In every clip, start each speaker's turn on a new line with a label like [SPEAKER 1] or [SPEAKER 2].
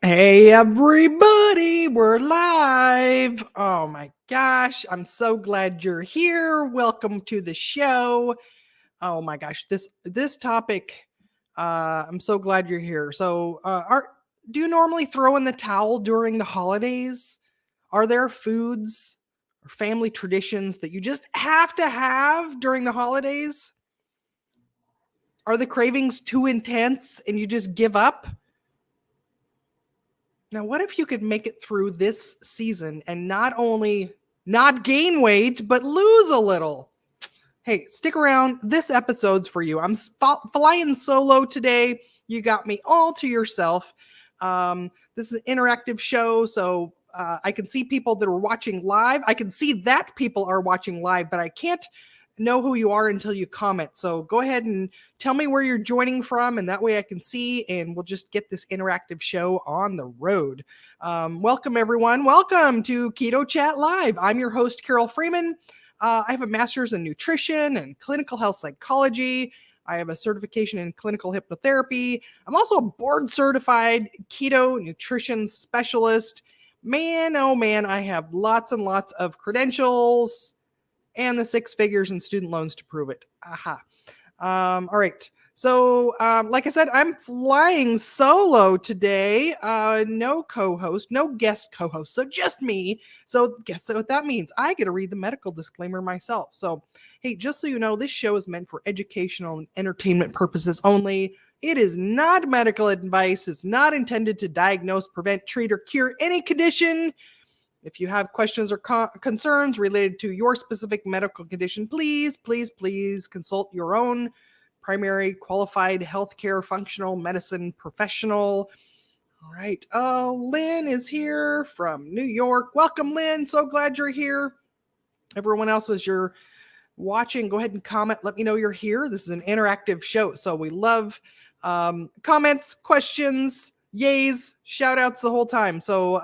[SPEAKER 1] Hey everybody, we're live. Oh my gosh, I'm so glad you're here. Welcome to the show. Oh my gosh, this topic, I'm so glad you're here. Do you normally throw in the towel during the holidays? Are there foods or family traditions that you just have to have during the holidays? Are the cravings too intense and you just give up? Now, what if you could make it through this season and not only not gain weight, but lose a little? Hey, stick around. This episode's for you. I'm flying solo today. You got me all to yourself. This is an interactive show, so I can see people that are watching live. I can see that people are watching live, but I can't know who you are until you comment. So go ahead and tell me where you're joining from, and that way I can see, and we'll just get this interactive show on the road. Welcome, everyone. Welcome to Keto Chat Live. I'm your host, Carol Freeman. I have a master's in nutrition and clinical health psychology. I have a certification in clinical hypnotherapy. I'm also a board certified keto nutrition specialist. Man, oh man, I have lots and lots of credentials and the 6 figures in student loans to prove it. Aha. All right. So, like I said, I'm flying solo today. No co-host, no guest co-host, so just me. So guess what that means? I get to read the medical disclaimer myself. So, hey, just so you know, this show is meant for educational and entertainment purposes only. It is not medical advice. It's not intended to diagnose, prevent, treat, or cure any condition. If you have questions or concerns related to your specific medical condition, please consult your own primary qualified healthcare functional medicine professional. All right. Oh, Lynn is here from New York. Welcome, Lynn. So glad you're here. Everyone else, as you're watching, go ahead and comment. Let me know you're here. This is an interactive show, so we love comments, questions, yays, shout outs the whole time. So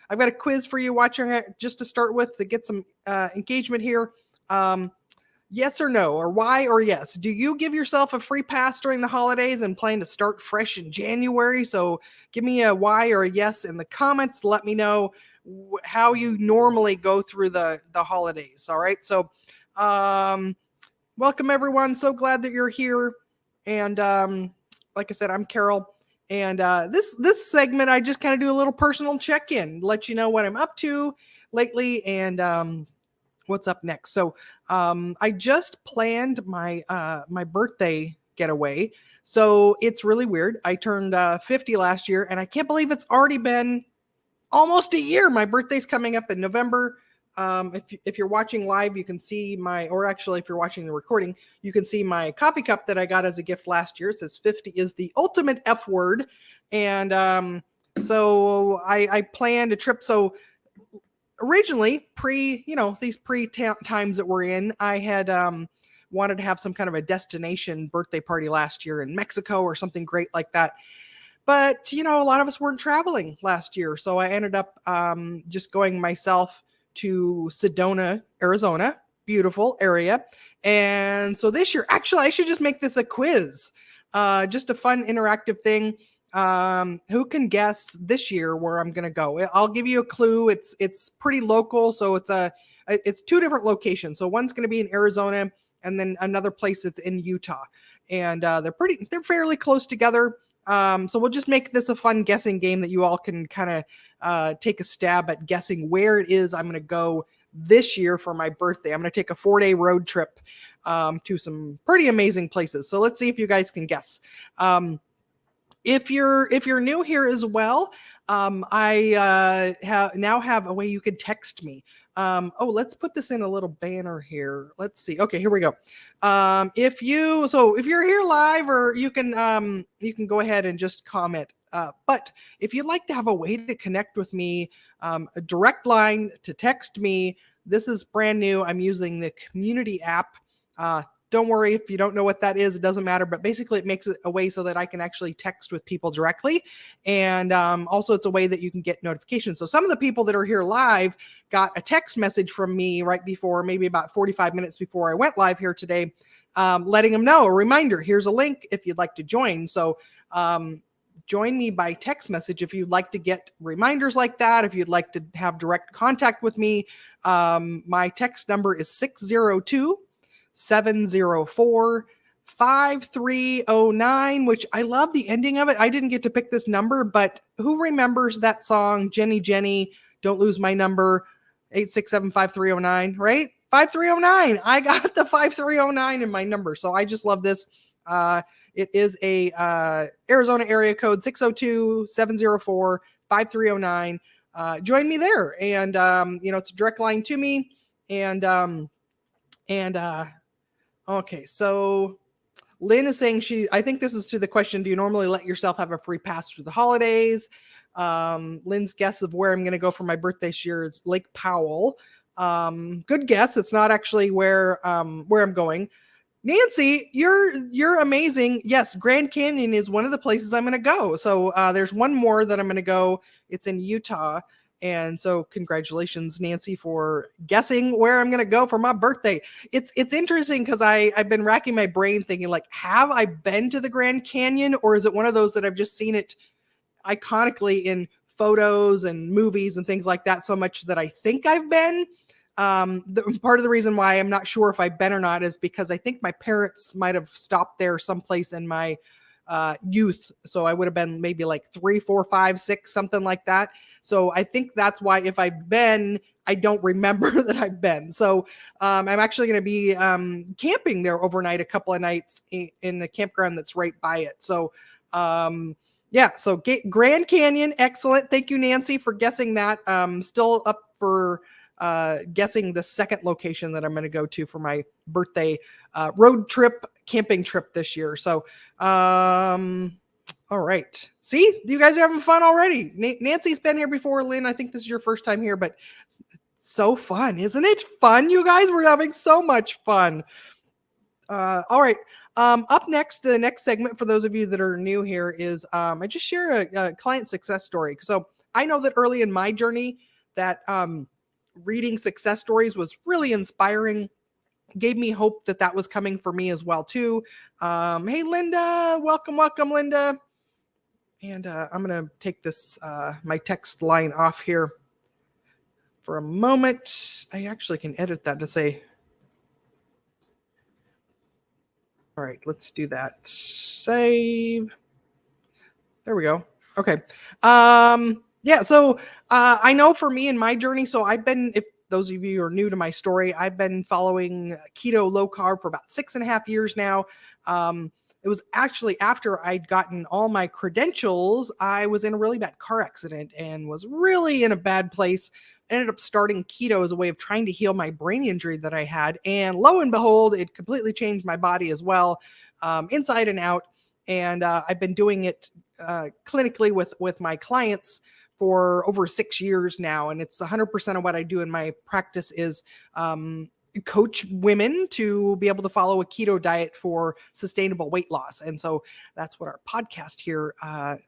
[SPEAKER 1] I've got a quiz for you watching just to start with to get some engagement here. Yes or no, or why or yes. Do you give yourself a free pass during the holidays and plan to start fresh in January? So give me a why or a yes in the comments. Let me know how you normally go through the holidays. All right. So welcome everyone. So glad that you're here. And like I said, I'm Carol. And this segment, I just kind of do a little personal check-in, let you know what I'm up to lately and what's up next. So I just planned my my birthday getaway. So it's really weird. I turned 50 last year, and I can't believe it's already been almost a year. My birthday's coming up in November. If you're watching live, you can see or actually, if you're watching the recording, you can see my coffee cup that I got as a gift last year. It says 50 is the ultimate F word. And so I planned a trip. So originally, these times that we're in, I had wanted to have some kind of a destination birthday party last year in Mexico or something great like that. But, a lot of us weren't traveling last year. So I ended up just going myself to Sedona, Arizona. Beautiful area. And so this year, actually, I should just make this a quiz. Just a fun interactive thing. Who can guess this year where I'm going to go? I'll give you a clue. It's pretty local. So it's 2 different locations. So one's going to be in Arizona and then another place that's in Utah. And they're fairly close together. So we'll just make this a fun guessing game that you all can kind of take a stab at guessing where it is I'm going to go this year for my birthday. I'm going to take a 4-day road trip to some pretty amazing places. So let's see if you guys can guess. If you're new here as well, I now have a way you could text me. Let's put this in a little banner here. Let's see. Okay, here we go. If you're here live, or you can go ahead and just comment. But if you'd like to have a way to connect with me, a direct line to text me, this is brand new. I'm using the community app. Don't worry if you don't know what that is. It doesn't matter. But basically, it makes it a way so that I can actually text with people directly. And also, it's a way that you can get notifications. So some of the people that are here live got a text message from me right before, maybe about 45 minutes before I went live here today, letting them know, a reminder, here's a link if you'd like to join. So join me by text message if you'd like to get reminders like that. If you'd like to have direct contact with me, my text number is 602-704-5309, which I love the ending of it. I didn't get to pick this number, but who remembers that song, Jenny, Jenny, Don't Lose My Number, 867-5309, right? 5309. I got the 5309 in my number. So I just love this. It is a Arizona area code 602-704-5309. Join me there. And, it's a direct line to me. And okay, so Lynn is saying I think this is to the question, do you normally let yourself have a free pass through the holidays? Lynn's guess of where I'm going to go for my birthday this year is Lake Powell. Good guess. It's not actually where I'm going. Nancy, you're amazing. Yes, Grand Canyon is one of the places I'm going to go. So there's one more that I'm going to go. It's in Utah. And so congratulations, Nancy, for guessing where I'm going to go for my birthday. It's interesting because I've been racking my brain thinking, like, have I been to the Grand Canyon, or is it one of those that I've just seen it iconically in photos and movies and things like that so much that I think I've been? Part of the reason why I'm not sure if I've been or not is because I think my parents might have stopped there someplace in my youth. So I would have been maybe like 3, 4, 5, 6, something like that. So I think that's why if I've been, I don't remember that I've been. So I'm actually going to be camping there overnight a couple of nights in the campground that's right by it. So so Grand Canyon, excellent. Thank you, Nancy, for guessing that. Still up for guessing the second location that I'm going to go to for my birthday road trip, camping trip this year. So, all right. See, you guys are having fun already. Nancy's been here before. Lynn, I think this is your first time here, but so fun. Isn't it fun, you guys? We're having so much fun. All right. Up next, the next segment for those of you that are new here is I just share a client success story. So I know that early in my journey that reading success stories was really inspiring, gave me hope that was coming for me as well too. Hey, Linda, welcome, Linda. And I'm going to take this, my text line off here for a moment. I actually can edit that to say, all right, let's do that. Save. There we go. Okay. So I know for me in my journey, so I've been, if those of you are new to my story, I've been following keto low carb for about 6.5 years now. It was actually after I'd gotten all my credentials, I was in a really bad car accident and was really in a bad place. Ended up starting keto as a way of trying to heal my brain injury that I had. And lo and behold, it completely changed my body as well, inside and out. And I've been doing it clinically with my clients for over 6 years now. And it's 100% of what I do in my practice is coach women to be able to follow a keto diet for sustainable weight loss. And so that's what our podcast here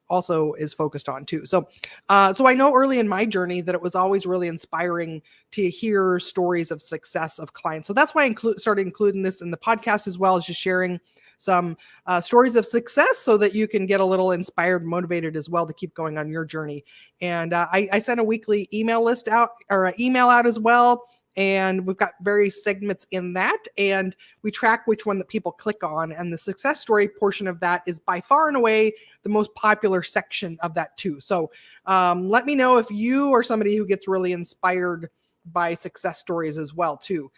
[SPEAKER 1] also is focused on too. So I know early in my journey that it was always really inspiring to hear stories of success of clients. So that's why I started including this in the podcast, as well as just sharing some stories of success so that you can get a little inspired, motivated as well to keep going on your journey. And I sent a weekly email list out, or an email out as well. And we've got various segments in that, and we track which one that people click on. And the success story portion of that is by far and away the most popular section of that too. So let me know if you are somebody who gets really inspired by success stories as well too.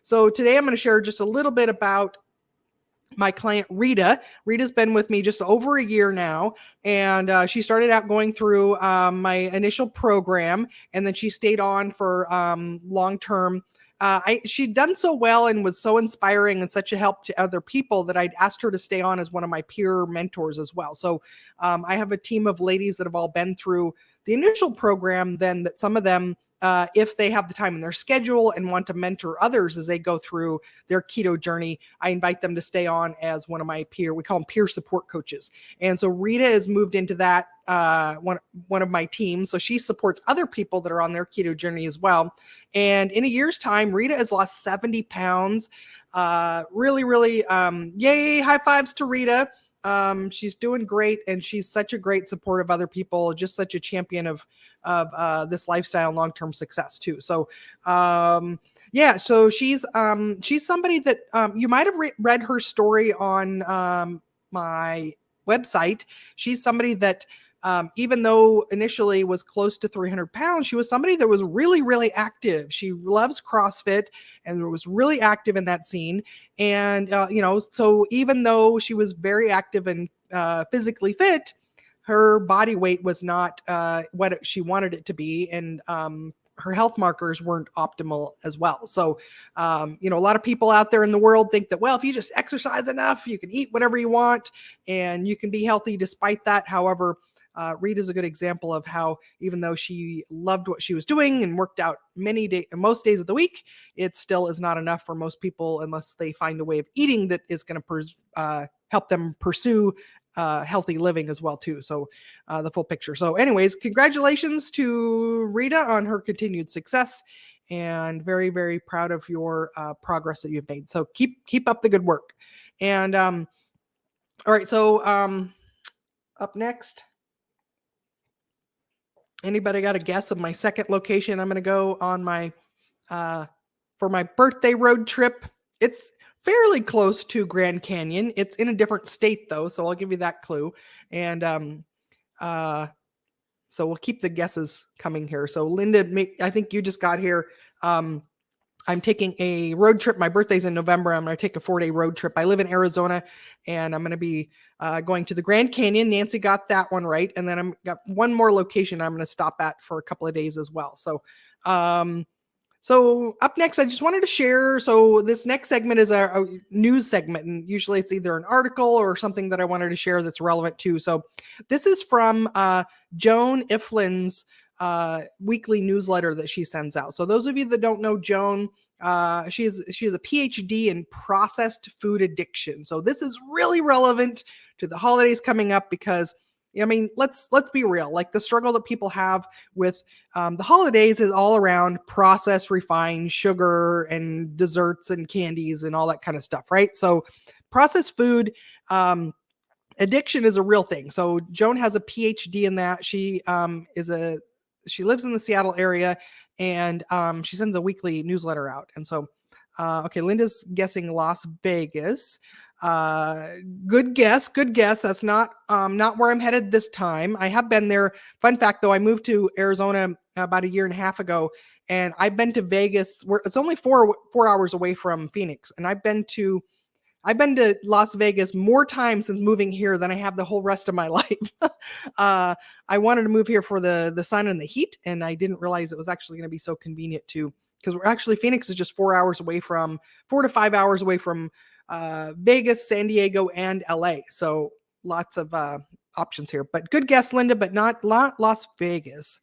[SPEAKER 1] So today I'm going to share just a little bit about my client, Rita. Rita's been with me just over a year now, and she started out going through my initial program, and then she stayed on for long-term. She'd done so well and was so inspiring and such a help to other people that I'd asked her to stay on as one of my peer mentors as well. So I have a team of ladies that have all been through the initial program, then that some of them, if they have the time in their schedule and want to mentor others as they go through their keto journey, I invite them to stay on as one of my we call them peer support coaches. And so Rita has moved into that, one of my teams. So she supports other people that are on their keto journey as well. And in a year's time, Rita has lost 70 pounds. Really, yay, high fives to Rita. She's doing great, and she's such a great support of other people, just such a champion of this lifestyle and long-term success too. So yeah, so she's somebody that you might have read her story on my website. She's somebody that even though initially was close to 300 pounds, she was somebody that was really, really active. She loves CrossFit and was really active in that scene. And, so even though she was very active and physically fit, her body weight was not what she wanted it to be. And her health markers weren't optimal as well. So, a lot of people out there in the world think that, well, if you just exercise enough, you can eat whatever you want and you can be healthy despite that. However, Rita is a good example of how, even though she loved what she was doing and worked out most days of the week, it still is not enough for most people unless they find a way of eating that is going to help them pursue healthy living as well too. So the full picture. So anyways, congratulations to Rita on her continued success, and very, very proud of your progress that you've made. So keep up the good work. And all right, so up next, anybody got a guess of my second location? I'm going to go on my for my birthday road trip. It's fairly close to Grand Canyon. It's in a different state though, so I'll give you that clue. And so we'll keep the guesses coming here. So Linda, I think you just got here. I'm taking a road trip. My birthday's in November. I'm going to take a 4-day road trip. I live in Arizona, and I'm going to be going to the Grand Canyon. Nancy got that one right. And then I'm got one more location I'm going to stop at for a couple of days as well. So, so up next, I just wanted to share. So this next segment is a news segment, and usually it's either an article or something that I wanted to share that's relevant too. So this is from Joan Iflin's weekly newsletter that she sends out. So those of you that don't know Joan, she has a PhD in processed food addiction. So this is really relevant to the holidays coming up because, I mean, let's be real. Like, the struggle that people have with the holidays is all around processed, refined sugar and desserts and candies and all that kind of stuff, right? So processed food addiction is a real thing. So Joan has a PhD in that. She lives in the Seattle area, and she sends a weekly newsletter out. And so, okay, Linda's guessing Las Vegas. Good guess. That's not where I'm headed this time. I have been there. Fun fact though, I moved to Arizona about 1.5 years ago, and I've been to Vegas, where it's only 4 hours away from Phoenix. And I've been to Las Vegas more times since moving here than I have the whole rest of my life. I wanted to move here for the sun and the heat, and I didn't realize it was actually going to be so convenient too, because Phoenix is just 4 to 5 hours away from Vegas, San Diego, and LA. So lots of options here. But good guess, Linda, but not Las Vegas.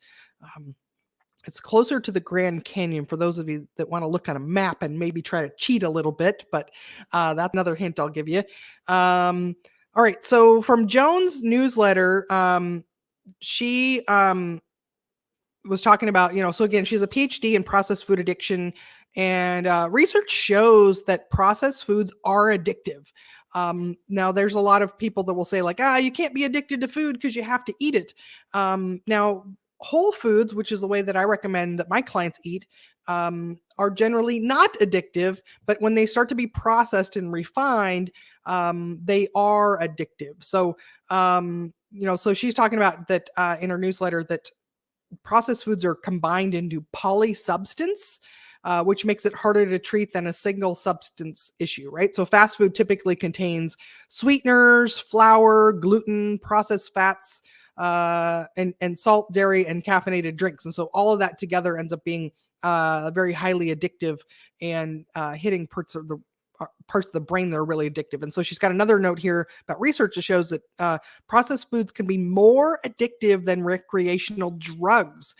[SPEAKER 1] It's closer to the Grand Canyon for those of you that want to look on a map and maybe try to cheat a little bit, but that's another hint I'll give you. All right, so from Joan's newsletter, she was talking about, so again, she has a PhD in processed food addiction, and research shows that processed foods are addictive. Now, there's a lot of people that will say like, you can't be addicted to food because you have to eat it. Now, whole foods, which is the way that I recommend that my clients eat, are generally not addictive, but when they start to be processed and refined, they are addictive. So, so she's talking about that in her newsletter, that processed foods are combined into polysubstance, which makes it harder to treat than a single substance issue, right? So fast food typically contains sweeteners, flour, gluten, processed fats, and salt, dairy, and caffeinated drinks. And so all of that together ends up being very highly addictive and hitting parts of the brain that are really addictive. And so she's got another note here about research that shows that processed foods can be more addictive than recreational drugs.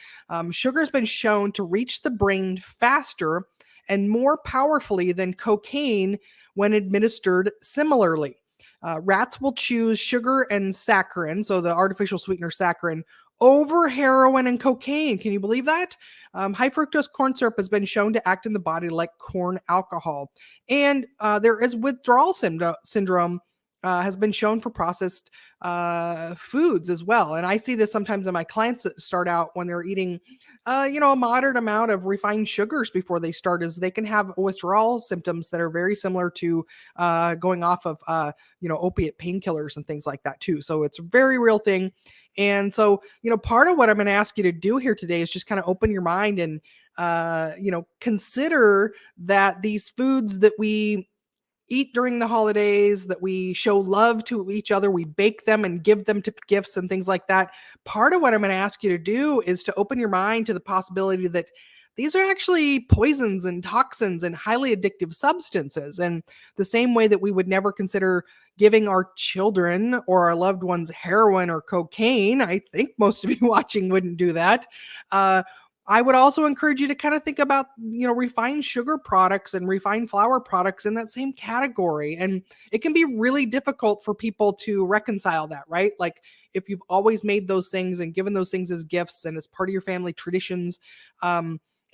[SPEAKER 1] Sugar has been shown to reach the brain faster and more powerfully than cocaine when administered similarly. Rats will choose sugar and saccharin, so the artificial sweetener saccharin, over heroin and cocaine. Can you believe that? High fructose corn syrup has been shown to act in the body like corn alcohol. And there is withdrawal syndrome has been shown for processed foods as well. And I see this sometimes in my clients that start out when they're eating, a moderate amount of refined sugars before they start, is they can have withdrawal symptoms that are very similar to going off of, opiate painkillers and things like that too. So it's a very real thing. And so, part of what I'm going to ask you to do here today is just kind of open your mind and, consider that these foods that we eat during the holidays, that we show love to each other, we bake them and give them to gifts and things like that. Part of what I'm going to ask you to do is to open your mind to the possibility that these are actually poisons and toxins and highly addictive substances. And the same way that we would never consider giving our children or our loved ones heroin or cocaine, I think most of you watching wouldn't do that. I would also encourage you to kind of think about, refined sugar products and refined flour products in that same category. And it can be really difficult for people to reconcile that, right? Like if you've always made those things and given those things as gifts and as part of your family traditions,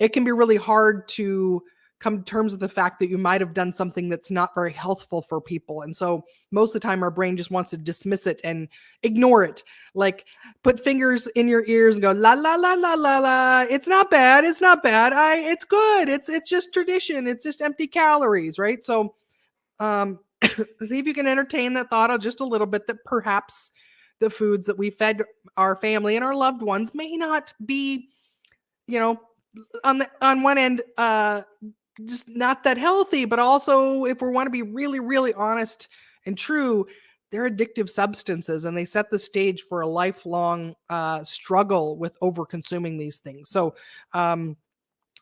[SPEAKER 1] it can be really hard to come to terms with the fact that you might have done something that's not very healthful for people. And so most of the time our brain just wants to dismiss it and ignore it. Like put fingers in your ears and go, la, la, la, la, la, la. It's not bad. It's not bad. It's good. It's just tradition. It's just empty calories. Right. So, see if you can entertain that thought just a little bit, that perhaps the foods that we fed our family and our loved ones may not be, on one end, just not that healthy, but also if we want to be really, really honest and true, they're addictive substances and they set the stage for a lifelong struggle with over consuming these things. So, all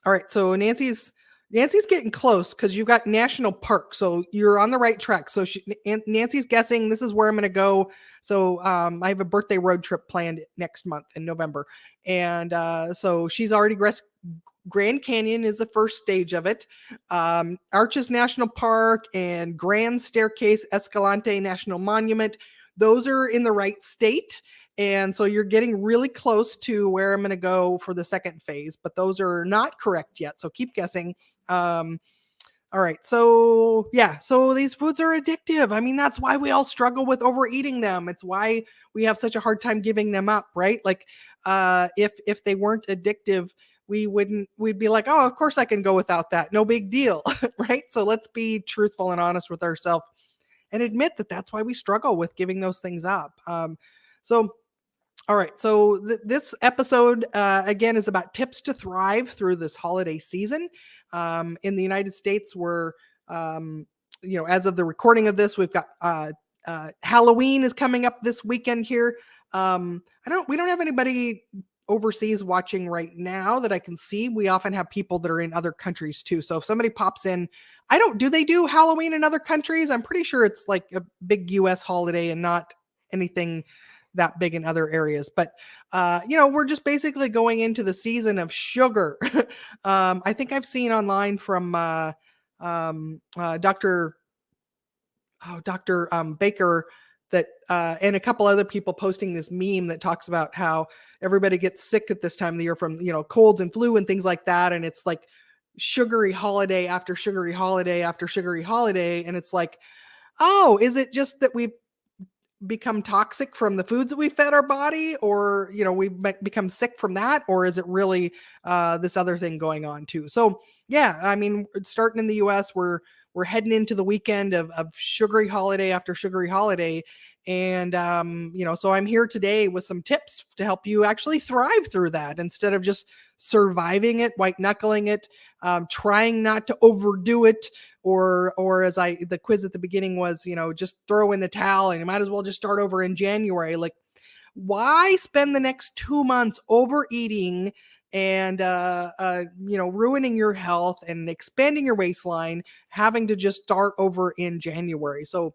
[SPEAKER 1] right. So Nancy's getting close because you've got national park. So you're on the right track. So Nancy's guessing this is where I'm going to go. So I have a birthday road trip planned next month in November. And so she's already Grand Canyon is the first stage of it. Arches National Park and Grand Staircase Escalante National Monument. Those are in the right state. And so you're getting really close to where I'm going to go for the second phase, but those are not correct yet. So keep guessing. All right. So yeah, so these foods are addictive. I mean, that's why we all struggle with overeating them. It's why we have such a hard time giving them up, right? Like, if they weren't addictive, we'd be like, oh, of course I can go without that. No big deal. Right. So let's be truthful and honest with ourselves and admit that that's why we struggle with giving those things up. All right. So this episode, again, is about tips to thrive through this holiday season. In the United States, we're, as of the recording of this, we've got Halloween is coming up this weekend here. We don't have anybody overseas watching right now that I can see. We often have people that are in other countries too. So if somebody pops in, do they do Halloween in other countries? I'm pretty sure it's like a big US holiday and not anything that big in other areas. But, we're just basically going into the season of sugar. I think I've seen online from Dr. Baker that and a couple other people posting this meme that talks about how everybody gets sick at this time of the year from, colds and flu and things like that. And it's like sugary holiday after sugary holiday after sugary holiday. And it's like, oh, is it just that we've become toxic from the foods that we fed our body, or we've become sick from that, or is it really this other thing going on too? So yeah, I mean, starting in the US, we're heading into the weekend of sugary holiday after sugary holiday. And, so I'm here today with some tips to help you actually thrive through that instead of just surviving it, white knuckling it, trying not to overdo it, or as the quiz at the beginning was, just throw in the towel and you might as well just start over in January. Like, why spend the next 2 months overeating and ruining your health and expanding your waistline, having to just start over in January? So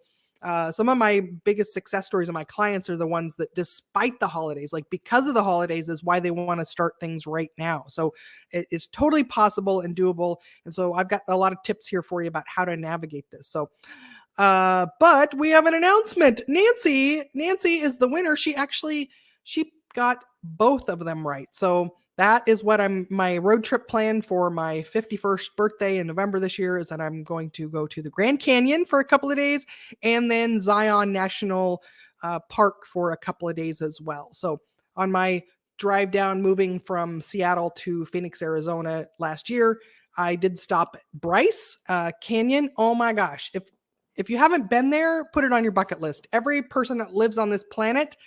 [SPEAKER 1] some of my biggest success stories of my clients are the ones that, despite the holidays, like because of the holidays, is why they want to start things right now. So it is totally possible and doable. And so I've got a lot of tips here for you about how to navigate this. So but we have an announcement. Nancy is the winner. She got both of them right. So that is what my road trip plan for my 51st birthday in November this year is that I'm going to go to the Grand Canyon for a couple of days and then Zion National Park for a couple of days as well. So on my drive down moving from Seattle to Phoenix, Arizona last year, I did stop at Bryce Canyon. Oh my gosh. If you haven't been there, put it on your bucket list. Every person that lives on this planet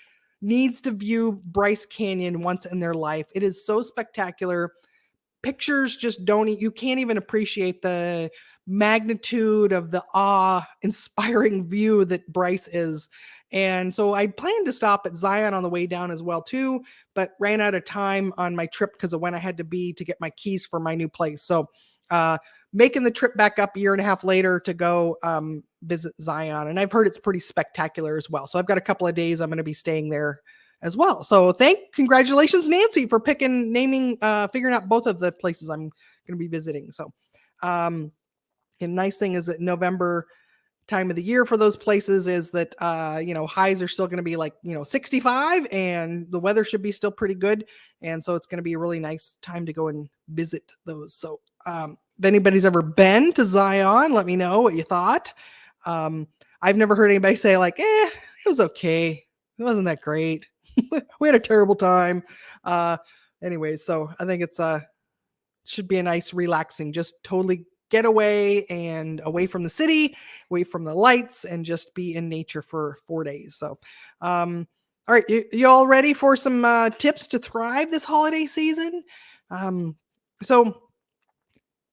[SPEAKER 1] needs to view Bryce Canyon once in their life. It is so spectacular. Pictures just you can't even appreciate the magnitude of the awe-inspiring view that Bryce is. And so I planned to stop at Zion on the way down as well too, but ran out of time on my trip because of when I had to be to get my keys for my new place. So making the trip back up a year and a half later to go visit Zion. And I've heard it's pretty spectacular as well. So I've got a couple of days I'm going to be staying there as well. So congratulations, Nancy, for figuring out both of the places I'm going to be visiting. So and nice thing is that November time of the year for those places is that highs are still going to be like 65 and the weather should be still pretty good, and so it's going to be a really nice time to go and visit those. So if anybody's ever been to Zion, let me know what you thought. I've never heard anybody say like it was okay, it wasn't that great. We had a terrible time. Anyway, so I think it's should be a nice relaxing, just totally get away from the city, away from the lights, and just be in nature for 4 days. So, all right, you all ready for some tips to thrive this holiday season? So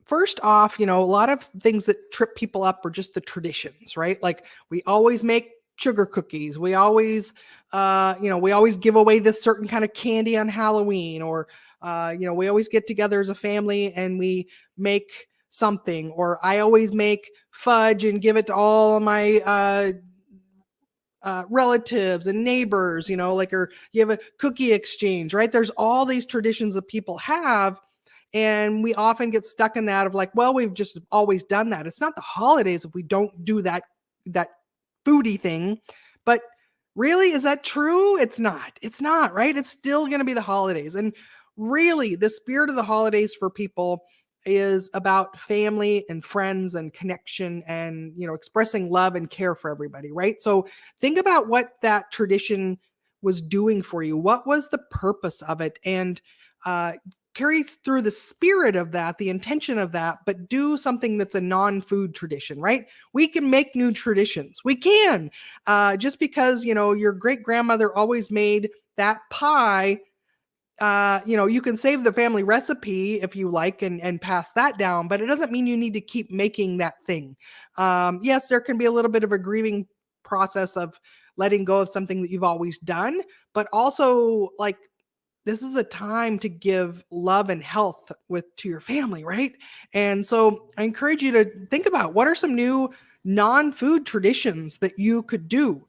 [SPEAKER 1] first off, a lot of things that trip people up are just the traditions, right? Like we always make sugar cookies. We always, we always give away this certain kind of candy on Halloween, or, we always get together as a family and we make something, or I always make fudge and give it to all of my relatives and neighbors, or you have a cookie exchange, right? There's all these traditions that people have. And we often get stuck in that of like, well, we've just always done that. It's not the holidays if we don't do that foodie thing. But really, is that true? It's not, right? It's still going to be the holidays. And really, the spirit of the holidays for people is about family and friends and connection and, expressing love and care for everybody, right? So think about what that tradition was doing for you. What was the purpose of it? And carries through the spirit of that, the intention of that, but do something that's a non-food tradition, right? We can make new traditions. We can. Just because, your great grandmother always made that pie, you can save the family recipe if you like and pass that down, but it doesn't mean you need to keep making that thing. Yes, there can be a little bit of a grieving process of letting go of something that you've always done, but also like, this is a time to give love and health to your family, right? And so I encourage you to think about what are some new non-food traditions that you could do.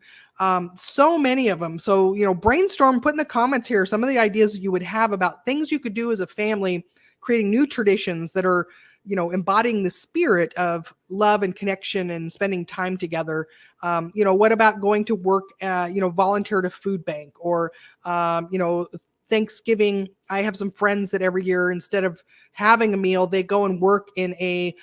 [SPEAKER 1] So many of them. So, brainstorm, put in the comments here some of the ideas you would have about things you could do as a family, creating new traditions that are, embodying the spirit of love and connection and spending time together. What about going to work, volunteer to food bank, or, Thanksgiving, I have some friends that every year, instead of having a meal, they go and work in a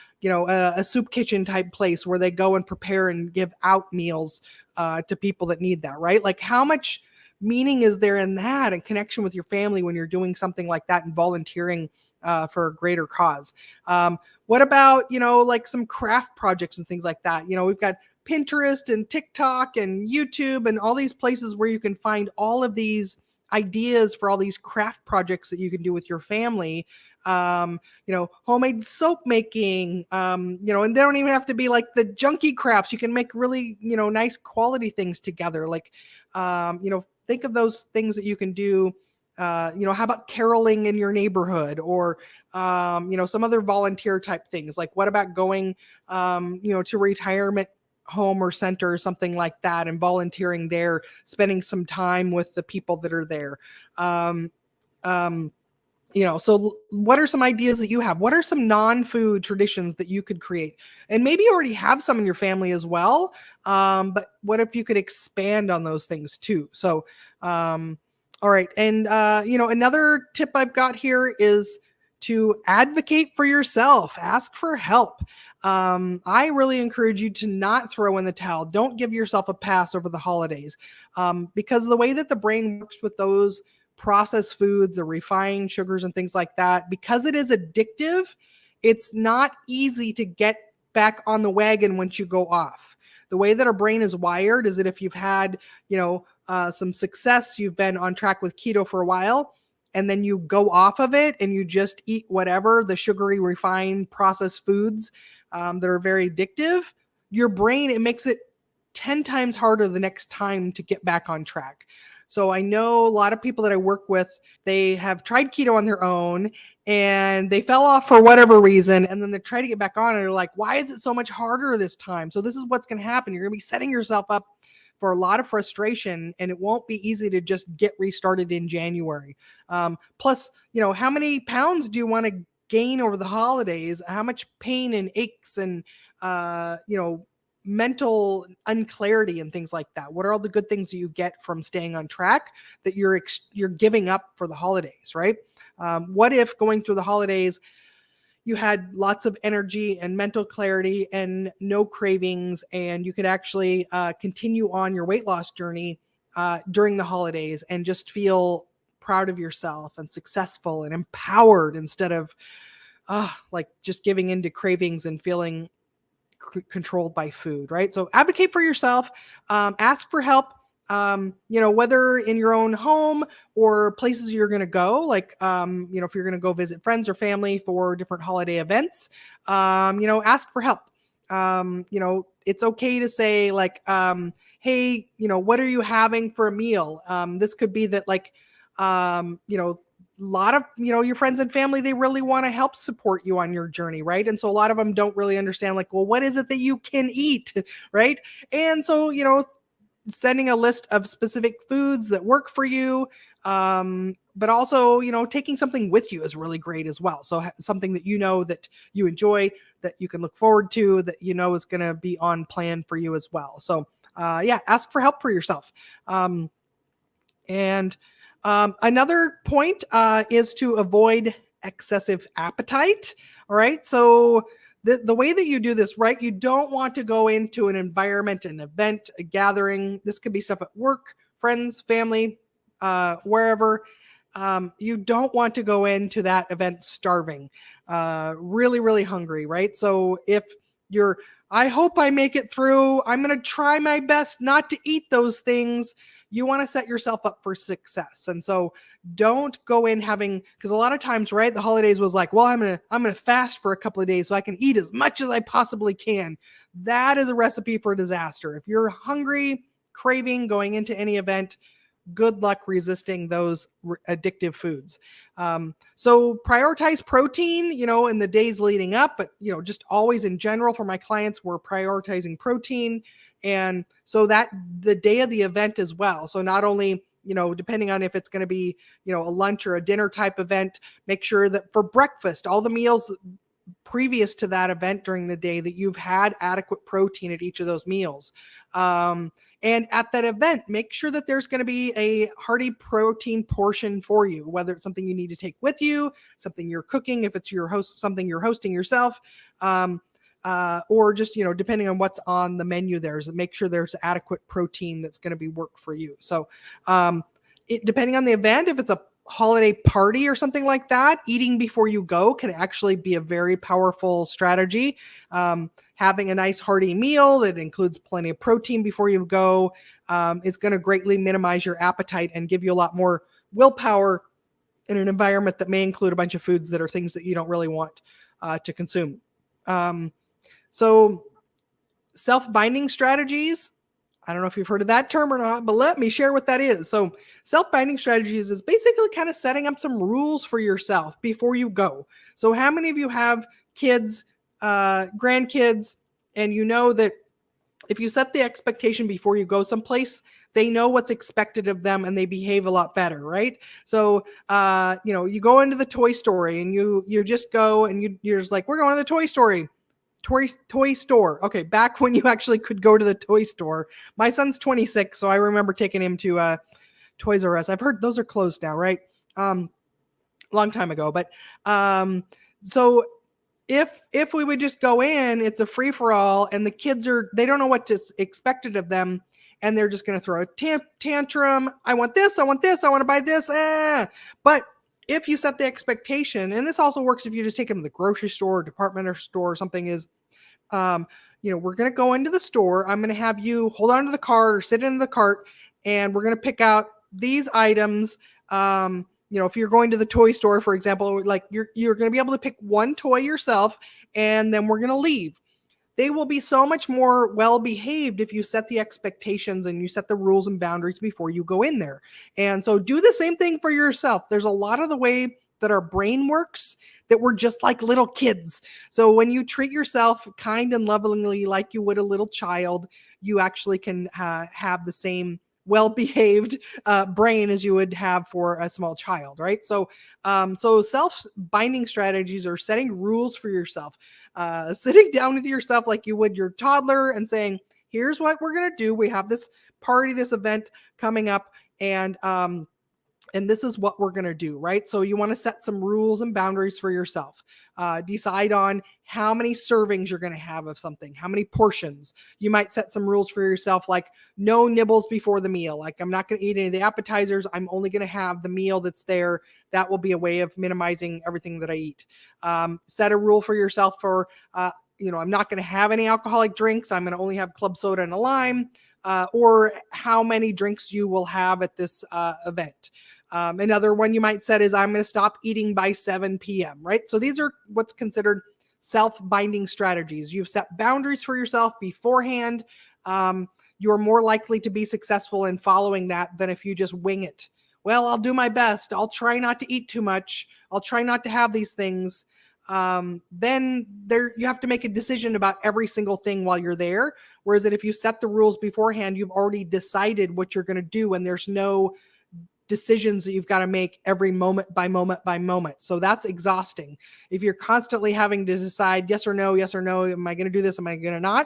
[SPEAKER 1] soup kitchen type place where they go and prepare and give out meals to people that need that, right? Like how much meaning is there in that and connection with your family when you're doing something like that and volunteering for a greater cause? What about, like some craft projects and things like that? We've got Pinterest and TikTok and YouTube and all these places where you can find all of these ideas for all these craft projects that you can do with your family. Homemade soap making, and they don't even have to be like the junky crafts. You can make really, nice quality things together. Like, think of those things that you can do. How about caroling in your neighborhood, or, some other volunteer type things? Like what about going, to retirement home or center or something like that and volunteering there, spending some time with the people that are there. So what are some ideas that you have? What are some non-food traditions that you could create? And maybe you already have some in your family as well. But what if you could expand on those things too? So, All right. And, another tip I've got here is to advocate for yourself, ask for help. I really encourage you to not throw in the towel. Don't give yourself a pass over the holidays, because the way that the brain works with those processed foods, the refined sugars and things like that, because it is addictive, it's not easy to get back on the wagon once you go off. The way that our brain is wired is that if you've had, some success, you've been on track with keto for a while, and then you go off of it and you just eat whatever, the sugary, refined, processed foods that are very addictive, your brain, it makes it 10 times harder the next time to get back on track. So I know a lot of people that I work with, they have tried keto on their own and they fell off for whatever reason. And then they try to get back on and they're like, why is it so much harder this time? So this is what's going to happen. You're going to be setting yourself up for a lot of frustration, and it won't be easy to just get restarted in January. Plus, how many pounds do you want to gain over the holidays? How much pain and aches and, mental unclarity and things like that? What are all the good things that you get from staying on track that you're giving up for the holidays, right? What if going through the holidays, you had lots of energy and mental clarity and no cravings, and you could actually continue on your weight loss journey during the holidays and just feel proud of yourself and successful and empowered instead of like just giving into cravings and feeling controlled by food, right? So advocate for yourself, ask for help, whether in your own home or places you're going to go, like, if you're going to go visit friends or family for different holiday events, ask for help. It's okay to say like, hey, what are you having for a meal? This could be that like, a lot of, your friends and family, they really want to help support you on your journey, right? And so a lot of them don't really understand like, well, what is it that you can eat, right? And so, sending a list of specific foods that work for you, but also, taking something with you is really great as well. So something that that you enjoy, that you can look forward to, that is going to be on plan for you as well. So ask for help for yourself. Another point is to avoid excessive appetite. All right. So the way that you do this, right, you don't want to go into an environment, an event, a gathering. This could be stuff at work, friends, family, wherever. You don't want to go into that event starving, really, really hungry, right? So if I hope I make it through, I'm going to try my best not to eat those things. You want to set yourself up for success. And so don't go in because a lot of times, right, the holidays was like, well, I'm going to fast for a couple of days so I can eat as much as I possibly can. That is a recipe for disaster. If you're hungry, craving, going into any event, good luck resisting those addictive foods. So prioritize protein, in the days leading up, but, just always in general for my clients, we're prioritizing protein. And so that the day of the event as well. So not only, depending on if it's going to be, a lunch or a dinner type event, make sure that for breakfast, all the meals previous to that event during the day, that you've had adequate protein at each of those meals. And at that event, make sure that there's going to be a hearty protein portion for you, whether it's something you need to take with you, something you're cooking, if it's something you're hosting yourself, or just, depending on what's on the menu there, is make sure there's adequate protein that's going to be work for you. So depending on the event, if it's a holiday party or something like that, eating before you go can actually be a very powerful strategy. Having a nice hearty meal that includes plenty of protein before you go is going to greatly minimize your appetite and give you a lot more willpower in an environment that may include a bunch of foods that are things that you don't really want to consume. So self-binding strategies, I don't know if you've heard of that term or not, but let me share what that is. So self-binding strategies is basically kind of setting up some rules for yourself before you go. So how many of you have kids, grandkids, and you know that if you set the expectation before you go someplace, they know what's expected of them and they behave a lot better, right? So, you go into the toy store and you just go and you're just like, we're going to the toy store. Okay, back when you actually could go to the toy store. My son's 26, so I remember taking him to Toys R Us. I've heard those are closed now, right? Long time ago. But so if we would just go in, it's a free for all, and the kids they don't know what to expected of them, and they're just going to throw a tantrum. I want this. I want this. I want to buy this. But if you set the expectation, and this also works if you just take them to the grocery store, or department store, or something, is we're going to go into the store. I'm going to have you hold on to the cart or sit in the cart, and we're going to pick out these items. If you're going to the toy store, for example, like you're going to be able to pick one toy yourself, and then we're going to leave. They will be so much more well-behaved if you set the expectations and you set the rules and boundaries before you go in there. And so do the same thing for yourself. There's a lot of the way that our brain works that we're just like little kids. So when you treat yourself kind and lovingly like you would a little child, you actually can have the same well-behaved brain as you would have for a small child, right? So self-binding strategies are setting rules for yourself, sitting down with yourself like you would your toddler and saying, here's what we're going to do. We have this party, this event coming up, and this is what we're going to do, right? So you want to set some rules and boundaries for yourself. Decide on how many servings you're going to have of something, how many portions. You might set some rules for yourself, like no nibbles before the meal. Like, I'm not going to eat any of the appetizers. I'm only going to have the meal that's there. That will be a way of minimizing everything that I eat. Set a rule for yourself for, I'm not going to have any alcoholic drinks. I'm going to only have club soda and a lime, or how many drinks you will have at this event. Another one you might set is, I'm going to stop eating by 7 p.m., right? So these are what's considered self-binding strategies. You've set boundaries for yourself beforehand. You're more likely to be successful in following that than if you just wing it. Well, I'll do my best. I'll try not to eat too much. I'll try not to have these things. Then you have to make a decision about every single thing while you're there. Whereas that if you set the rules beforehand, you've already decided what you're going to do, and there's no decisions that you've got to make every moment by moment by moment. So that's exhausting. If you're constantly having to decide yes or no, am I going to do this? Am I going to not?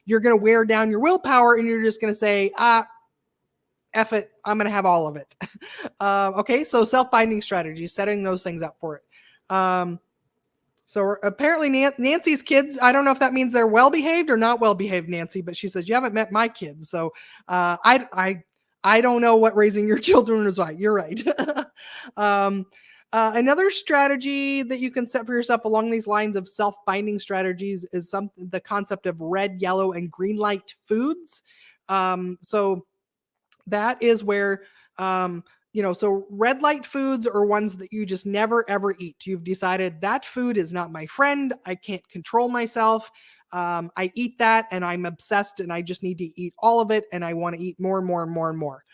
[SPEAKER 1] You're going to wear down your willpower, and you're just going to say, F it, I'm going to have all of it. Okay. So self-binding strategies, setting those things up for it. So apparently Nancy's kids, I don't know if that means they're well-behaved or not well-behaved, Nancy, but she says, you haven't met my kids. So I don't know what raising your children is like. You're right. Another strategy that you can set for yourself along these lines of self-binding strategies is the concept of red, yellow, and green light foods. So that is where, so red light foods are ones that you just never, ever eat. You've decided that food is not my friend. I can't control myself. I eat that and I'm obsessed and I just need to eat all of it. And I want to eat more and more and more and more.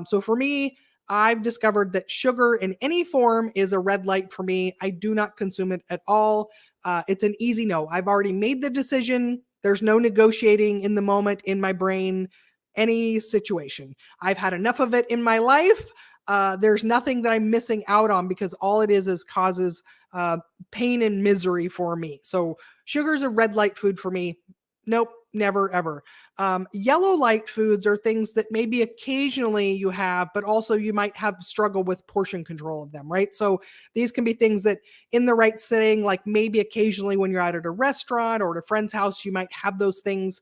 [SPEAKER 1] So for me, I've discovered that sugar in any form is a red light for me. I do not consume it at all. It's an easy no. I've already made the decision. There's no negotiating in the moment in my brain, any situation. I've had enough of it in my life. There's nothing that I'm missing out on, because all it is causes pain and misery for me. So sugar's a red light food for me. Nope, never, ever. Yellow light foods are things that maybe occasionally you have, but also you might have struggle with portion control of them, right? So these can be things that in the right setting, like maybe occasionally when you're out at a restaurant or at a friend's house, you might have those things.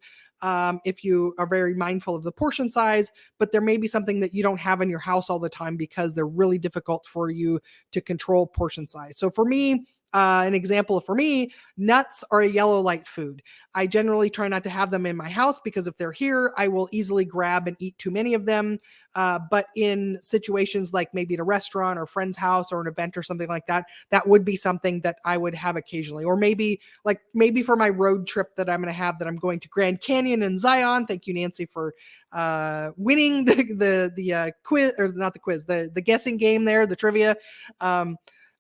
[SPEAKER 1] If you are very mindful of the portion size, but there may be something that you don't have in your house all the time because they're really difficult for you to control portion size. So for me, an example for me, nuts are a yellow light food. I generally try not to have them in my house because if they're here, I will easily grab and eat too many of them. But in situations like maybe at a restaurant or a friend's house or an event or something like that, that would be something that I would have occasionally. Or maybe for my road trip that I'm going to have, that I'm going to Grand Canyon and Zion. Thank you, Nancy, for winning the quiz, or not the quiz, the guessing game there, the trivia.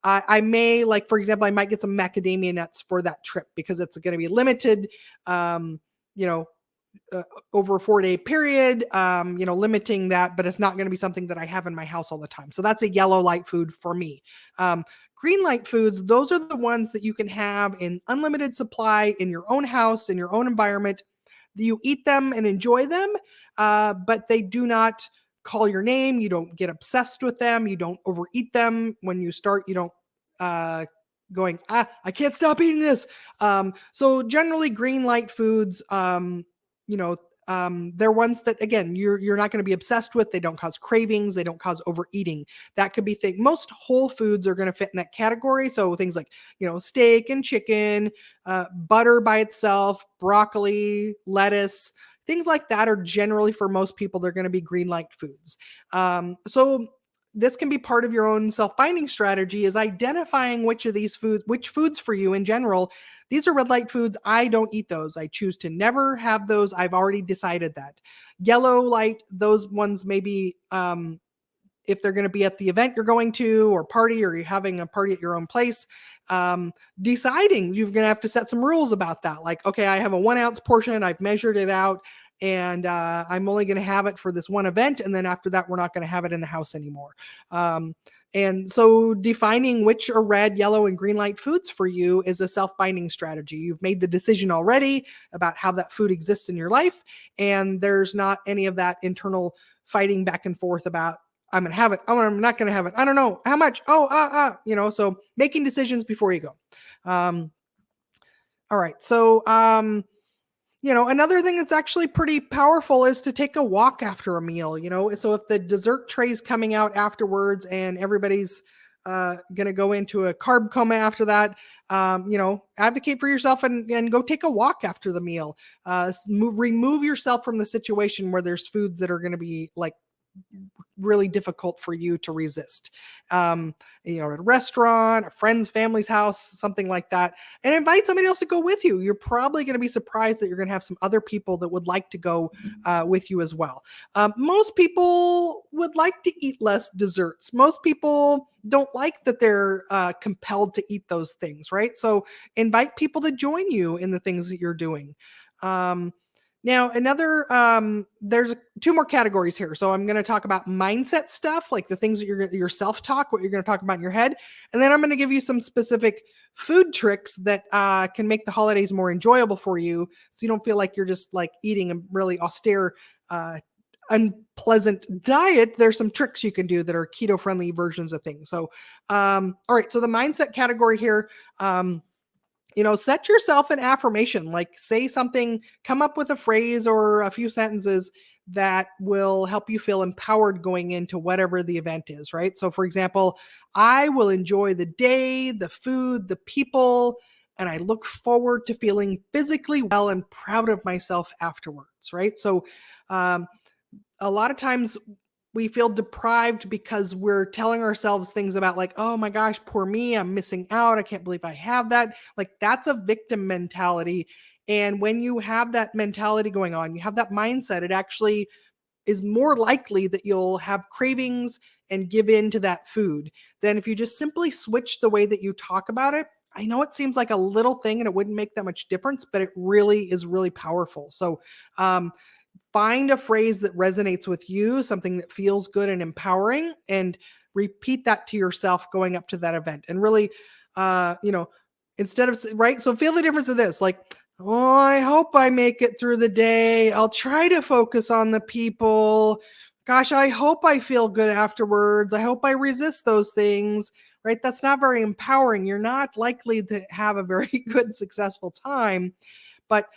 [SPEAKER 1] I may, like, for example, I might get some macadamia nuts for that trip because it's going to be limited, over a 4-day period, limiting that, but it's not going to be something that I have in my house all the time. So that's a yellow light food for me. Green light foods, those are the ones that you can have in unlimited supply in your own house, in your own environment. You eat them and enjoy them, but they do not call your name. You don't get obsessed with them. You don't overeat them. When you start, you don't going, I can't stop eating this. So generally green light foods, they're ones that, again, you're not going to be obsessed with. They don't cause cravings. They don't cause overeating. That could be most whole foods are going to fit in that category. So things like, steak and chicken, butter by itself, broccoli, lettuce, things like that are generally, for most people, they're going to be green light foods. So this can be part of your own self-binding strategy, is identifying which foods for you in general. These are red light foods. I don't eat those. I choose to never have those. I've already decided that. Yellow light, those ones maybe, if they're going to be at the event you're going to, or party, or you're having a party at your own place, deciding you're going to have to set some rules about that. Like, okay, I have a 1 ounce portion. I've measured it out, and I'm only going to have it for this one event. And then after that, we're not going to have it in the house anymore. And so defining which are red, yellow, and green light foods for you is a self-binding strategy. You've made the decision already about how that food exists in your life. And there's not any of that internal fighting back and forth about, I'm going to have it. Oh, I'm not going to have it. I don't know how much. So making decisions before you go. All right. So, another thing that's actually pretty powerful is to take a walk after a meal. So if the dessert tray's coming out afterwards and everybody's going to go into a carb coma after that, advocate for yourself and go take a walk after the meal. Remove yourself from the situation where there's foods that are going to be like really difficult for you to resist. At a restaurant, a friend's family's house, something like that, and invite somebody else to go with you. You're probably going to be surprised that you're going to have some other people that would like to go with you as well. Most people would like to eat less desserts. Most people don't like that they're compelled to eat those things, right? So invite people to join you in the things that you're doing. Now, there's 2 more categories here. So I'm going to talk about mindset stuff, like the things that your self-talk, what you're going to talk about in your head. And then I'm going to give you some specific food tricks that can make the holidays more enjoyable for you, so you don't feel like you're just like eating a really austere, unpleasant diet. There's some tricks you can do that are keto-friendly versions of things. So, all right. So the mindset category here, set yourself an affirmation, like say something, come up with a phrase or a few sentences that will help you feel empowered going into whatever the event is, right? So for example, I will enjoy the day, the food, the people, and I look forward to feeling physically well and proud of myself afterwards, right? So a lot of times we feel deprived because we're telling ourselves things about like, oh my gosh, poor me, I'm missing out. I can't believe I have that. Like that's a victim mentality. And when you have that mentality going on, you have that mindset, it actually is more likely that you'll have cravings and give in to that food than if you just simply switch the way that you talk about it. I know it seems like a little thing and it wouldn't make that much difference, but it really is really powerful. So, find a phrase that resonates with you, something that feels good and empowering, and repeat that to yourself going up to that event. And really, instead of, right? So feel the difference of this, like, oh, I hope I make it through the day. I'll try to focus on the people. Gosh, I hope I feel good afterwards. I hope I resist those things, right? That's not very empowering. You're not likely to have a very good, successful time. But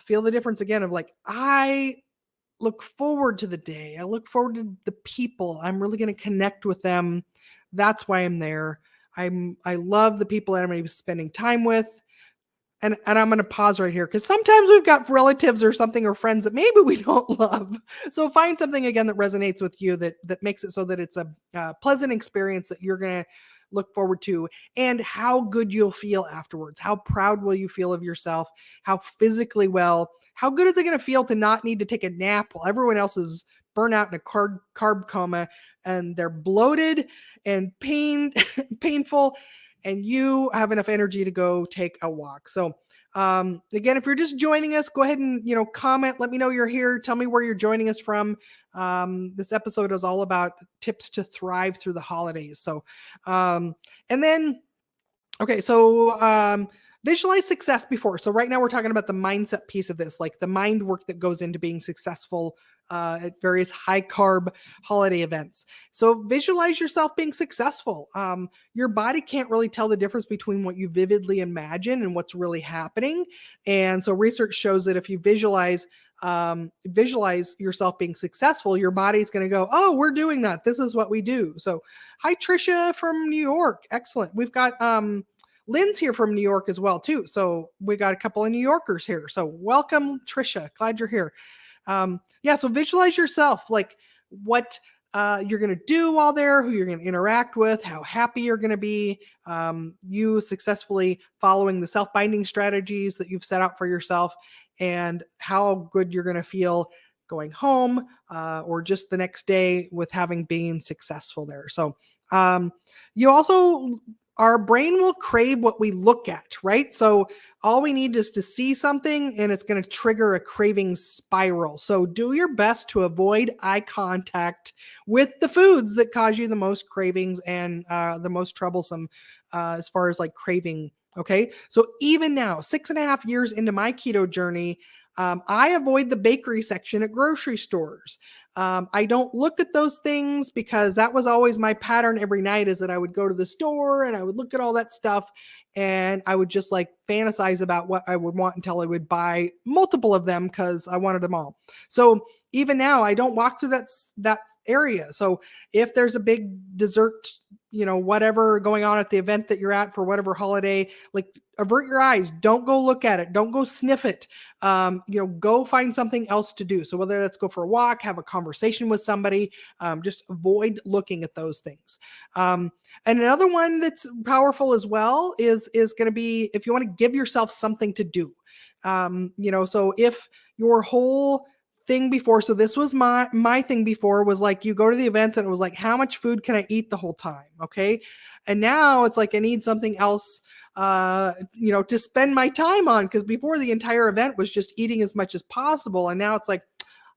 [SPEAKER 1] feel the difference again of like, I look forward to the day. I look forward to the people. I'm really going to connect with them. That's why I'm there. I love the people that I'm going to be spending time with. And I'm going to pause right here because sometimes we've got relatives or something or friends that maybe we don't love. So find something again that resonates with you that makes it so that it's a pleasant experience that you're going to look forward to, and how good you'll feel afterwards. How proud will you feel of yourself? How physically well? How good is it going to feel to not need to take a nap while everyone else is burnt out in a carb coma and they're bloated and painful, and you have enough energy to go take a walk. So again, if you're just joining us, go ahead and comment. Let me know you're here. Tell me where you're joining us from. This episode is all about tips to thrive through the holidays. So and then okay, so Visualize success before. So right now we're talking about the mindset piece of this, like the mind work that goes into being successful at various high carb holiday events. So visualize yourself being successful. Your body can't really tell the difference between what you vividly imagine and what's really happening. And so research shows that if you visualize yourself being successful, your body's going to go, oh, we're doing that. This is what we do. So hi, Trisha from New York. Excellent. We've got Lynn's here from New York as well, too. So we got a couple of New Yorkers here. So welcome, Trisha. Glad you're here. So visualize yourself, like what you're going to do while there, who you're going to interact with, how happy you're going to be, you successfully following the self-binding strategies that you've set out for yourself, and how good you're going to feel going home or just the next day with having been successful there. So you also... Our brain will crave what we look at, right? So all we need is to see something and it's going to trigger a craving spiral. So do your best to avoid eye contact with the foods that cause you the most cravings and the most troublesome as far as like craving. Okay. So even now, 6.5 years into my keto journey, I avoid the bakery section at grocery stores. I don't look at those things because that was always my pattern every night, is that I would go to the store and I would look at all that stuff and I would just like fantasize about what I would want until I would buy multiple of them because I wanted them all. So even now I don't walk through that area. So if there's a big dessert, whatever going on at the event that you're at for whatever holiday, like avert your eyes, don't go look at it. Don't go sniff it. Go find something else to do. So whether that's go for a walk, have a conversation with somebody, just avoid looking at those things. And another one that's powerful as well is going to be if you want to give yourself something to do. So if your whole thing before, so this was my thing before, was like you go to the events and it was like, how much food can I eat the whole time? Okay. And now it's like I need something else to spend my time on, because before the entire event was just eating as much as possible, and now it's like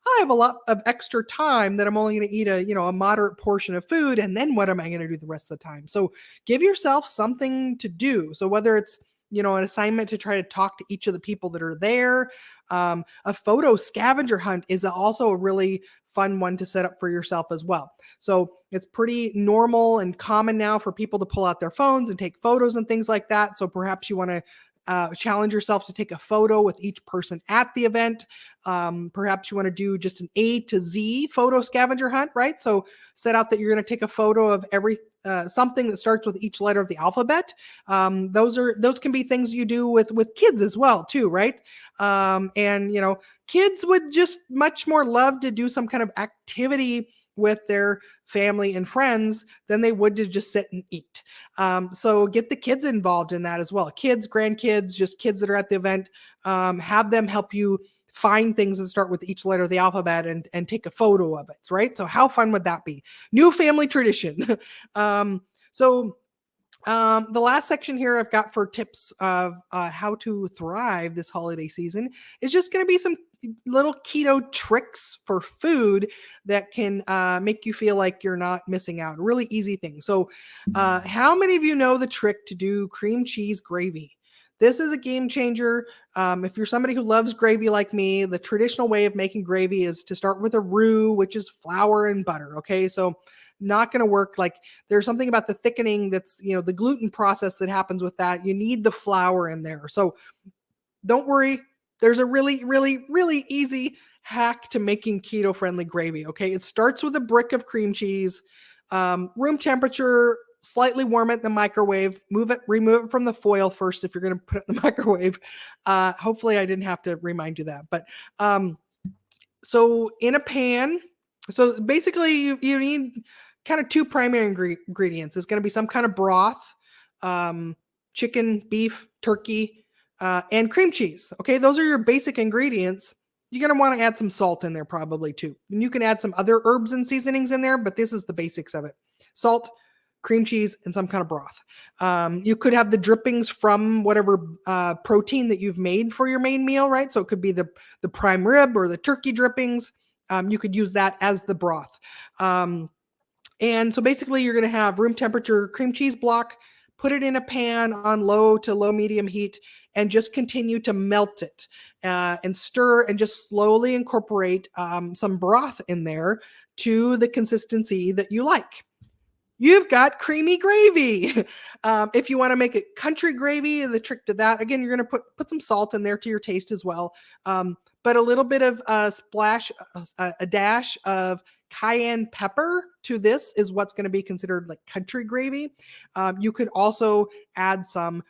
[SPEAKER 1] I have a lot of extra time that I'm only going to eat a moderate portion of food, and then what am I going to do the rest of the time? So give yourself something to do. So whether it's an assignment to try to talk to each of the people that are there, a photo scavenger hunt is also a really fun one to set up for yourself as well. So it's pretty normal and common now for people to pull out their phones and take photos and things like that. So perhaps you want to challenge yourself to take a photo with each person at the event. Perhaps you want to do just an A to Z photo scavenger hunt, right? So set out that you're going to take a photo of every something that starts with each letter of the alphabet. Those can be things you do with kids as well too, right? Kids would just much more love to do some kind of activity with their family and friends than they would to just sit and eat. So get the kids involved in that as well. Kids, grandkids, just kids that are at the event, have them help you find things that start with each letter of the alphabet and take a photo of it, right? So how fun would that be? New family tradition. The last section here I've got for tips of how to thrive this holiday season is just going to be some little keto tricks for food that can make you feel like you're not missing out. A really easy thing. So how many of you know the trick to do cream cheese gravy? This is a game changer. If you're somebody who loves gravy like me, the traditional way of making gravy is to start with a roux, which is flour and butter. Okay, so not going to work. Like there's something about the thickening that's, the gluten process that happens with that. You need the flour in there. So don't worry. There's a really, really, really easy hack to making keto-friendly gravy. Okay, it starts with a brick of cream cheese, room temperature. Slightly warm it in the microwave, remove it from the foil first if you're going to put it in the microwave. Hopefully I didn't have to remind you that. But so in a pan, so basically you need kind of two primary ingredients. It's going to be some kind of broth, chicken, beef, turkey, and cream cheese. Okay, those are your basic ingredients. You're going to want to add some salt in there probably too. And you can add some other herbs and seasonings in there, but this is the basics of it. Salt, cream cheese, and some kind of broth. You could have the drippings from whatever protein that you've made for your main meal, right? So it could be the prime rib or the turkey drippings. You could use that as the broth. And so basically you're going to have room temperature cream cheese block, put it in a pan on low to low medium heat, and just continue to melt it and stir and just slowly incorporate some broth in there to the consistency that you like. You've got creamy gravy. If you want to make it country gravy, the trick to that, again, you're going to put some salt in there to your taste as well. But a little bit of a splash, a dash of cayenne pepper to this is what's going to be considered like country gravy. You could also add some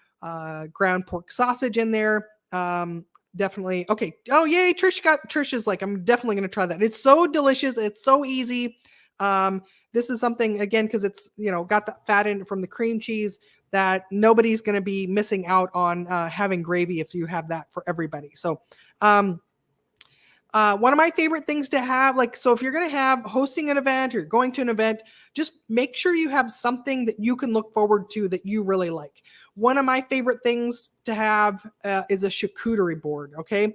[SPEAKER 1] ground pork sausage in there. Definitely. Okay. Oh, yay. Trish is like, I'm definitely going to try that. It's so delicious. It's so easy. This is something, again, because it's, got that fat in it from the cream cheese, that nobody's going to be missing out on having gravy if you have that for everybody. So one of my favorite things to have, so if you're going to have hosting an event or you're going to an event, just make sure you have something that you can look forward to that you really like. One of my favorite things to have is a charcuterie board. Okay.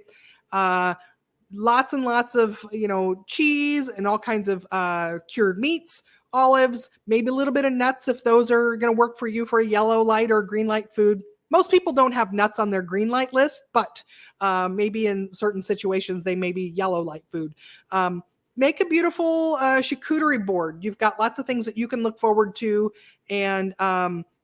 [SPEAKER 1] Lots and lots of, cheese and all kinds of cured meats, olives, maybe a little bit of nuts if those are going to work for you for a yellow light or green light food. Most people don't have nuts on their green light list, but maybe in certain situations, they may be yellow light food. Make a beautiful charcuterie board. You've got lots of things that you can look forward to. And,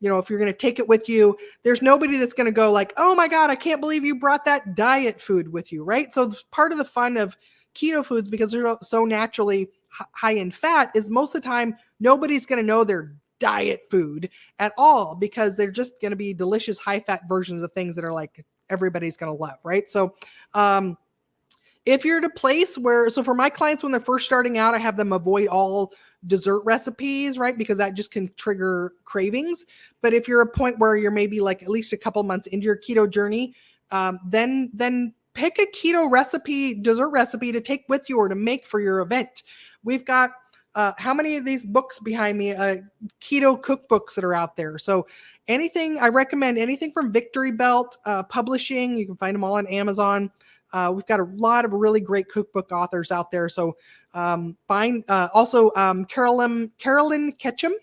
[SPEAKER 1] if you're going to take it with you, there's nobody that's going to go like, oh my God, I can't believe you brought that diet food with you, right? So part of the fun of keto foods, because they're so naturally high in fat, is most of the time, nobody's going to know their diet food at all, because they're just going to be delicious high fat versions of things that are like everybody's going to love, right? So, if you're at a place where, so for my clients, when they're first starting out, I have them avoid all dessert recipes, right? Because that just can trigger cravings. But if you're a point where you're maybe like at least a couple months into your keto journey, then pick a keto recipe, dessert recipe to take with you or to make for your event. We've got how many of these books behind me, keto cookbooks that are out there. So I recommend anything from Victory Belt Publishing. You can find them all on Amazon. We've got a lot of really great cookbook authors out there. So find also Carolyn Ketchum.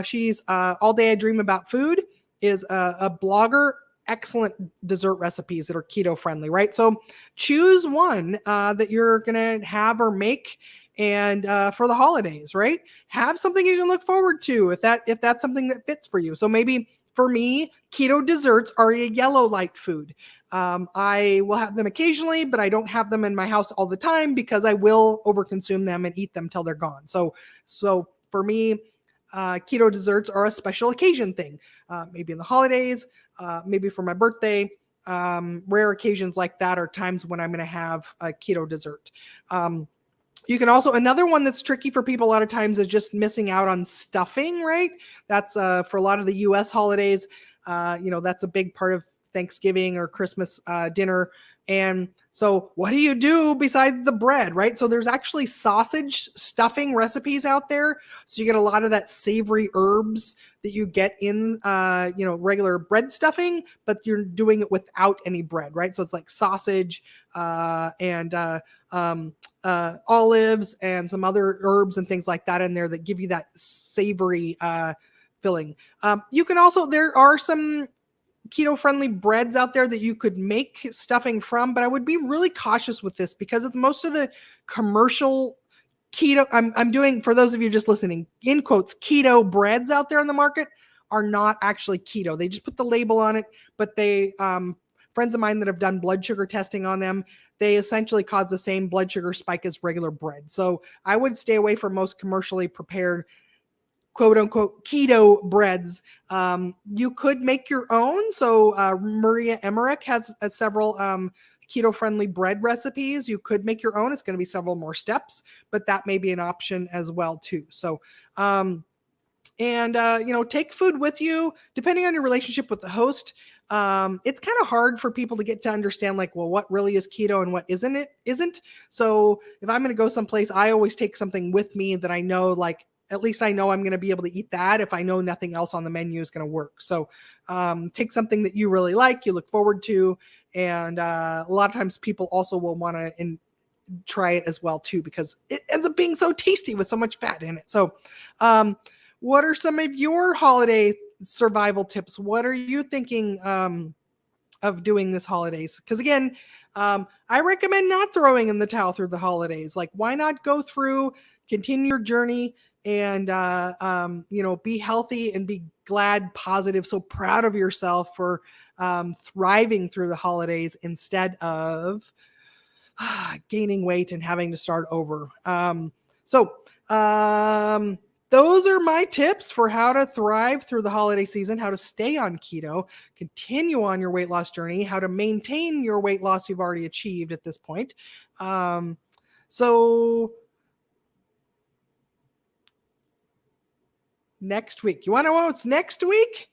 [SPEAKER 1] She's All Day I Dream About Food, is a blogger. Excellent dessert recipes that are keto friendly, right? So choose one that you're going to have or make, and for the holidays, right? Have something you can look forward to if that's something that fits for you. So maybe for me, keto desserts are a yellow light food. I will have them occasionally, but I don't have them in my house all the time because I will overconsume them and eat them till they're gone. So for me, keto desserts are a special occasion thing. Maybe in the holidays, maybe for my birthday. Rare occasions like that are times when I'm going to have a keto dessert. You can also, another one that's tricky for people a lot of times is just missing out on stuffing, right? That's for a lot of the US holidays, that's a big part of Thanksgiving or Christmas dinner. And so what do you do besides the bread, right? So there's actually sausage stuffing recipes out there. So you get a lot of that savory herbs that you get in, regular bread stuffing, but you're doing it without any bread, right? So it's like sausage and olives and some other herbs and things like that in there that give you that savory filling. You can also, there are some keto-friendly breads out there that you could make stuffing from, but I would be really cautious with this because of most of the commercial keto, I'm doing, for those of you just listening, in quotes, keto breads out there in the market are not actually keto. They just put the label on it, but they, friends of mine that have done blood sugar testing on them, they essentially cause the same blood sugar spike as regular bread. So I would stay away from most commercially prepared quote unquote keto breads. You could make your own. So Maria Emmerich has several keto friendly bread recipes. You could make your own. It's going to be several more steps, but that may be an option as well too. So, take food with you, depending on your relationship with the host. It's kind of hard for people to get to understand, like, well, what really is keto and what isn't. So if I'm going to go someplace, I always take something with me that I know, like, at least I know I'm going to be able to eat that if I know nothing else on the menu is going to work. So take something that you really like, you look forward to. And a lot of times people also will want to try it as well too, because it ends up being so tasty with so much fat in it. So what are some of your holiday survival tips? What are you thinking of doing this holidays? Because again, I recommend not throwing in the towel through the holidays. Like, why not go through, continue your journey, and be healthy and be glad, positive, so proud of yourself for thriving through the holidays instead of gaining weight and having to start over. Those are my tips for how to thrive through the holiday season, how to stay on keto, continue on your weight loss journey, how to maintain your weight loss you've already achieved at this point. So next week, you want to know what's next week?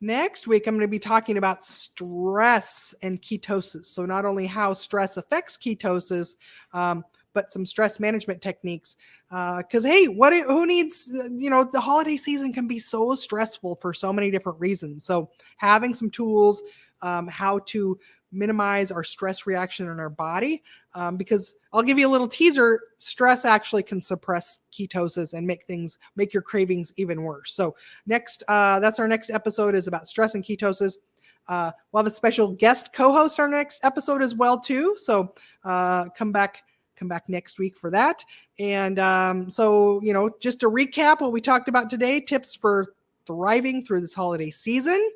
[SPEAKER 1] Next week, I'm going to be talking about stress and ketosis. So not only how stress affects ketosis, but some stress management techniques. Because hey, who needs? The holiday season can be so stressful for so many different reasons. So having some tools, how to minimize our stress reaction in our body, because I'll give you a little teaser. Stress actually can suppress ketosis and make your cravings even worse. So next, that's our next episode, is about stress and ketosis. We'll have a special guest co-host our next episode as well too. So come back next week for that. And just to recap what we talked about today: tips for thriving through this holiday season.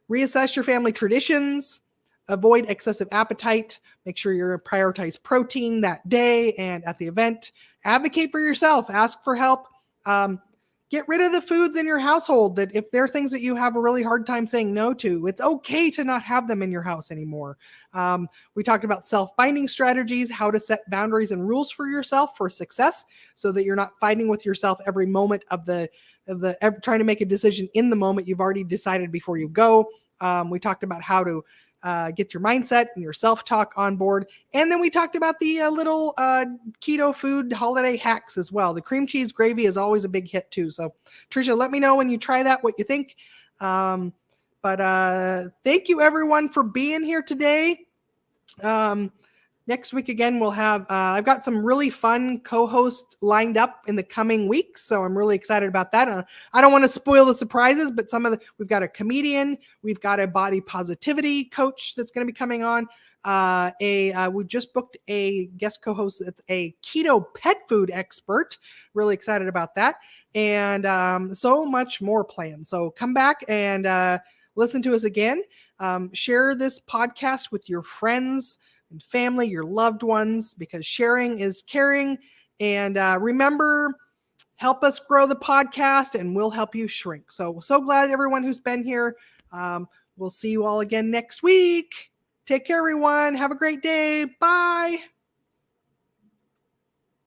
[SPEAKER 1] Reassess your family traditions, avoid excessive appetite, make sure you prioritize protein that day and at the event, advocate for yourself, ask for help, get rid of the foods in your household that if they're things that you have a really hard time saying no to, it's okay to not have them in your house anymore. We talked about self-binding strategies, how to set boundaries and rules for yourself for success so that you're not fighting with yourself every moment of trying to make a decision in the moment. You've already decided before you go. We talked about how to get your mindset and your self-talk on board. And then we talked about the little keto food holiday hacks as well. The cream cheese gravy is always a big hit too. So Tricia, let me know when you try that, what you think. But thank you everyone for being here today. Next week, again, we'll have, I've got some really fun co-hosts lined up in the coming weeks. So I'm really excited about that. I don't want to spoil the surprises, but we've got a comedian, we've got a body positivity coach that's going to be coming on. We just booked a guest co-host that's a keto pet food expert. Really excited about that. And so much more planned. So come back and listen to us again. Share this podcast with your friends and family, your loved ones, because sharing is caring. And remember, help us grow the podcast and we'll help you shrink. So glad everyone who's been here. We'll see you all again next week. Take care, everyone. Have a great day. Bye.